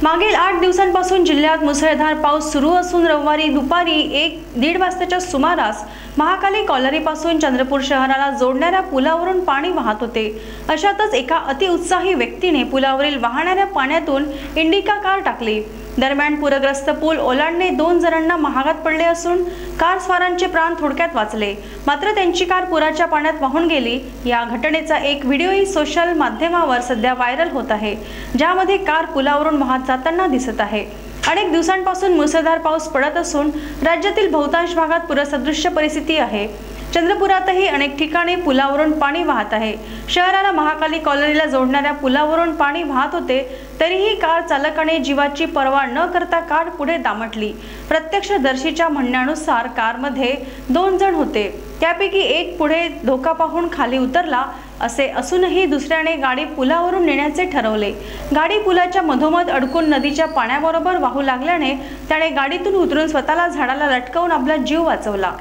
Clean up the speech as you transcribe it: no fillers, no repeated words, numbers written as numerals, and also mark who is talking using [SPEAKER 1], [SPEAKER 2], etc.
[SPEAKER 1] मागील 8 दिवसांपासून जिल्ह्यात मुसळधार पाऊस सुरू असून रविवारी दुपारी 1-1:30 वाजताच्या सुमारास महाकाली कॉलनीपासून चंद्रपूर शहराला जोडणाऱ्या पुलावरून पाणी वाहत होते। अशातच एका अतिउत्साही व्यक्तीने पुलावरील वाहणाऱ्या पाण्यातून इंडिका कार टाकली। दरम्यान पूरग्रस्त पूल ओलांडणे 2 जणांना महागात पडले असून कार स्वारांचे प्राण थोडक्यात वाचले, मात्र त्यांची कार पुराच्या पाण्यात वाहून गेली। या घटनेचा एक व्हिडिओही सोशल माध्यमावर सध्या व्हायरल होत आहे, ज्यामध्ये कार पुलावरून वाहत जाताना दिसत आहे। अनेक दिवसांपासून मुसळधार पाऊस पडत असून राज्यातील बहुतांश भागात पूरसदृश्य परिस्थिती आहे। चंद्रपुरातही अनेक ठिकाणी पुलावरून पाणी वाहत आहे। शहराला महाकाली कॉलनीला जोडणाऱ्या पुलावरून पाणी वाहत होते, तरीही कार चालकाने जीवाची पर्वा न करता कार पुढे दामटली। प्रत्यक्षदर्शीच्या म्हणण्यानुसार कारमध्ये 2 जण होते, त्यापैकी एक पुढे धोका पाहून खाली उतरला असे असूनही दुसऱ्याने गाडी पुलावरून नेण्याचे ठरवले। गाडी पुलाच्या मधोमध अडकून नदीच्या पाण्याबरोबर वाहू लागल्याने त्याने गाडीतून उतरून स्वतःला झाडाला लटकवून आपला जीव वाचवला।